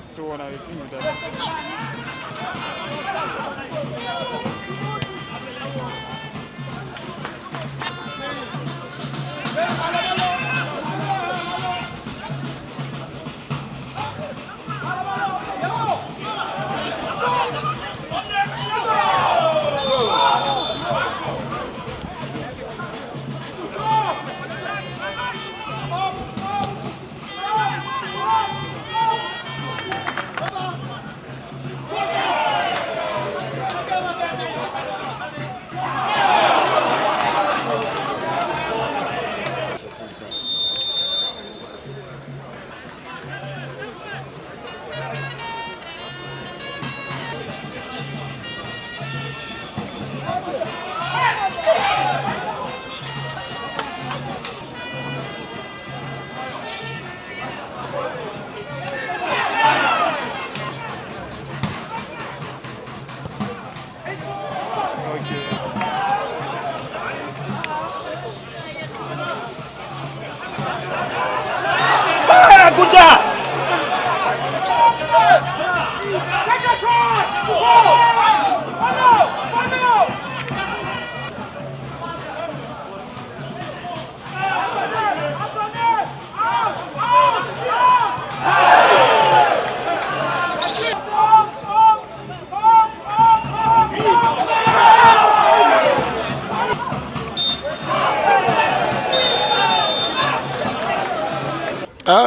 So what are the things with that?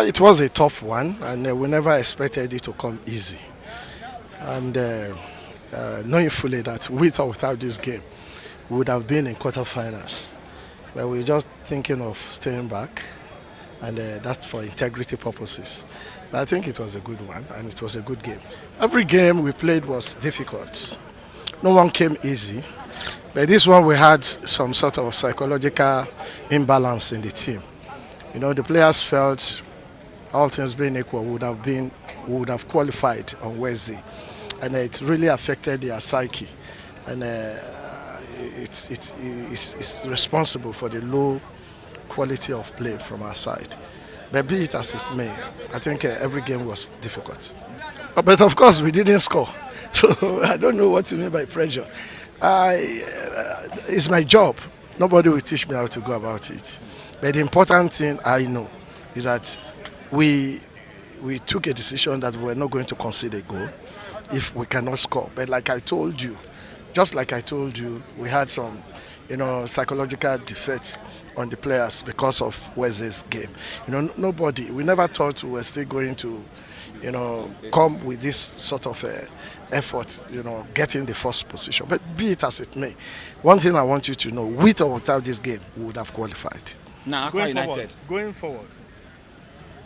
It was a tough one, and we never expected it to come easy. And knowing fully that with or without this game, we would have been in quarterfinals. But we're just thinking of staying back, and that's for integrity purposes. But I think it was a good one, and it was a good game. Every game we played was difficult. No one came easy. But this one we had some sort of psychological imbalance in the team. You know, the players felt all things being equal would have qualified on Wednesday, and it really affected their psyche, and it's responsible for the low quality of play from our side. But be it as it may, I think every game was difficult. But of course, we didn't score, so I don't know what you mean by pressure. It's my job. Nobody will teach me how to go about it. But the important thing I know is that we took a decision that we're not going to concede a goal if we cannot score. But like I told you, just like I told you, we had some, psychological defects on the players because of Wednesday's game. We never thought we were still going to, come with this sort of effort, getting the first position. But be it as it may, one thing I want you to know, with or without this game, we would have qualified. Now, going forward,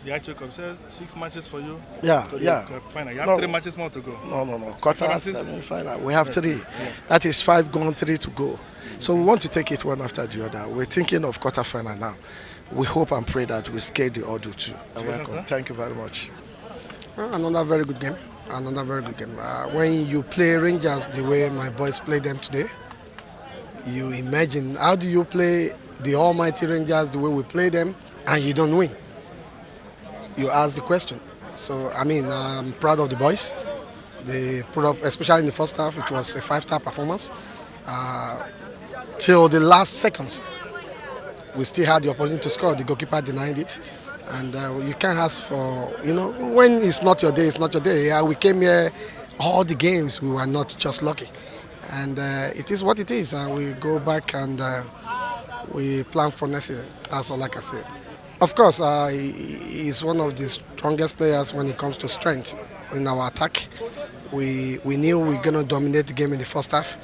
the Aiteo Cup says 6 matches for you. Yeah. Final. You have 3 matches more to go. No. Quarters, final. We have 3. Yeah. That is 5 gone, 3 to go. So we want to take it one after the other. We're thinking of quarter-final now. We hope and pray that we scale the order too. Welcome. Thank you very much. Another very good game. When you play Rangers the way my boys play them today, you imagine how do you play the almighty Rangers the way we play them and you don't win? You ask the question. So, I'm proud of the boys. They put up, especially in the first half, it was a 5-star performance. Till the last seconds, we still had the opportunity to score. The goalkeeper denied it. And you can't ask for, when it's not your day, it's not your day. Yeah, we came here, all the games, we were not just lucky. And it is what it is. We go back and we plan for next season. That's all I can say. Of course, he's one of the strongest players when it comes to strength in our attack. We knew we were going to dominate the game in the first half.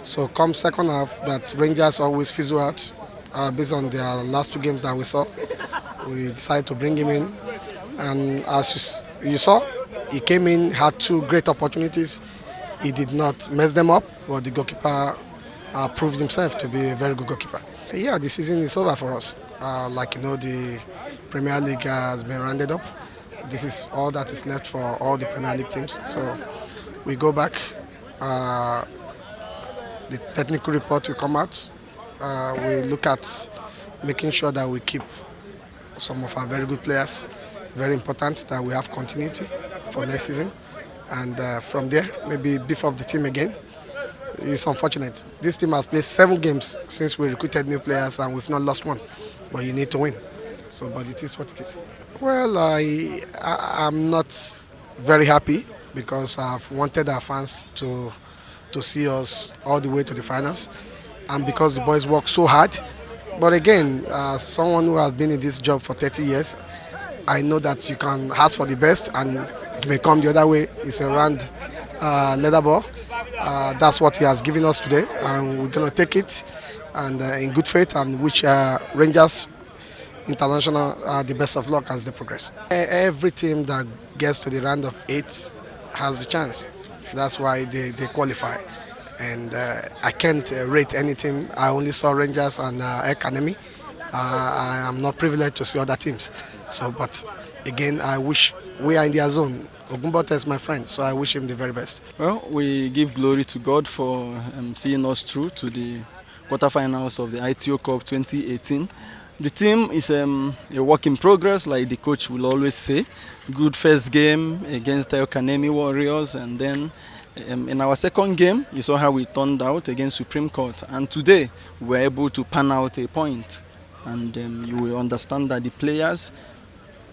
So come second half, that Rangers always fizzle out based on their last 2 games that we saw. We decided to bring him in. And as you saw, he came in, had 2 great opportunities. He did not mess them up, but the goalkeeper proved himself to be a very good goalkeeper. So yeah, the season is over for us. The Premier League has been rounded up. This is all that is left for all the Premier League teams. So we go back. The technical report will come out. We look at making sure that we keep some of our very good players. Very important that we have continuity for next season. And from there, maybe beef up the team again. It's unfortunate. This team has played 7 games since we recruited new players and we've not lost one. But you need to win. So, but it is what it is. Well, I'm not very happy because I've wanted our fans to see us all the way to the finals, and because the boys work so hard. But again, as someone who has been in this job for 30 years, I know that you can ask for the best and it may come the other way. It's a round leather ball. That's what he has given us today, and we're going to take it and in good faith and wish Rangers International the best of luck as they progress. Every team that gets to the round of 8 has the chance. That's why they qualify. And I can't rate any team. I only saw Rangers and Academy. I am not privileged to see other teams. So, but again, I wish we are in their zone. Ogunbota is my friend, so I wish him the very best. Well, we give glory to God for seeing us through to the quarterfinals of the Aiteo Cup 2018. The team is a work in progress, like the coach will always say. Good first game against Kanemi Warriors, and then in our second game, you saw how we turned out against Supreme Court. And today, we were able to pan out a point. And you will understand that the players,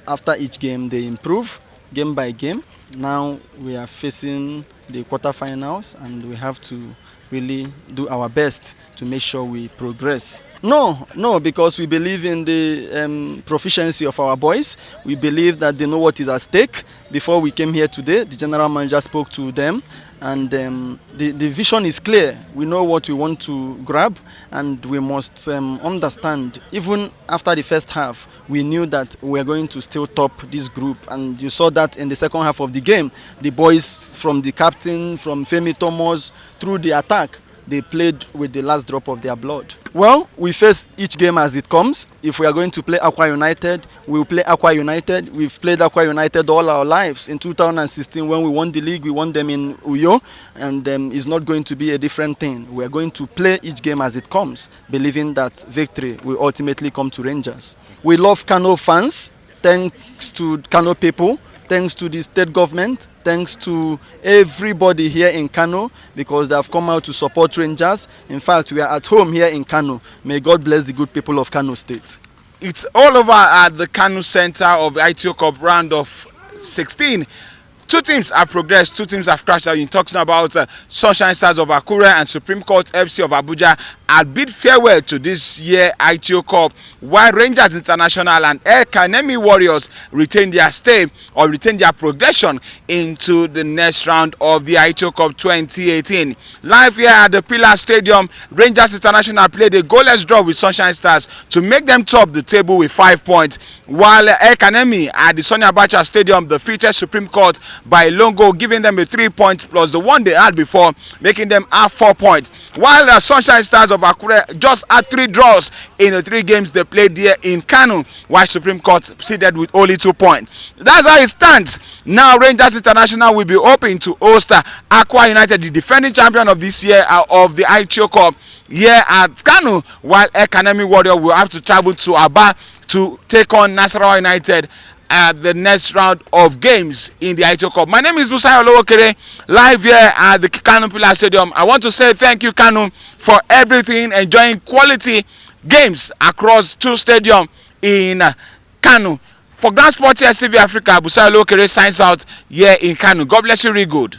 after each game, they improve game by game. Now we are facing the quarterfinals, and we have to really do our best to make sure we progress. No, because we believe in the proficiency of our boys. We believe that they know what is at stake. Before we came here today, the general manager spoke to them, and the vision is clear. We know what we want to grab, and we must understand. Even after the first half, we knew that we were going to still top this group, and you saw that in the second half of the game. The boys, from the captain, from Femi Thomas, through the attack, they played with the last drop of their blood. Well, we face each game as it comes. If we are going to play Aqua United, we will play Aqua United. We've played Aqua United all our lives. In 2016, when we won the league, we won them in Uyo, and it's not going to be a different thing. We are going to play each game as it comes, believing that victory will ultimately come to Rangers. We love Kano fans, thanks to Kano people, thanks to the state government, thanks to everybody here in Kano, because they have come out to support Rangers. In fact, we are at home here in Kano. May God bless the good people of Kano State. It's all over at the Kano Center of the Aiteo Cup round of 16. 2 teams have progressed, 2 teams have crashed out. You're talking about Sunshine Stars of Akure and Supreme Court FC of Abuja had bid farewell to this year Aiteo Cup, while Rangers International and Kanemi Warriors retain their stay or retain their progression into the next round of the Aiteo Cup 2018. Live here at the Pillars Stadium, Rangers International played a goalless draw with Sunshine Stars to make them top the table with 5 points, while Kanemi at the Sonia Abacha Stadium defeated Supreme Court by a long goal, giving them a 3 points plus the one they had before, making them have 4 points. While the Sunshine Stars of Akure just had 3 draws in the 3 games they played here in Kano, while Supreme Court seeded with only 2 points. That's how it stands. Now Rangers International will be hoping to host Aqua United, the defending champion of this year of the Aiteo Cup, here at Kano, while Kanemi Warrior will have to travel to Aba to take on Nasarawa United at the next round of games in the Aiteo Cup. My name is Busayo Olowookere, live here at the Kano Pillars Stadium. I want to say thank you, Kano, for everything, enjoying quality games across 2 stadiums in Kano. For Grand Sports TV Africa, Busayo Olowookere signs out here in Kano. God bless you, really good.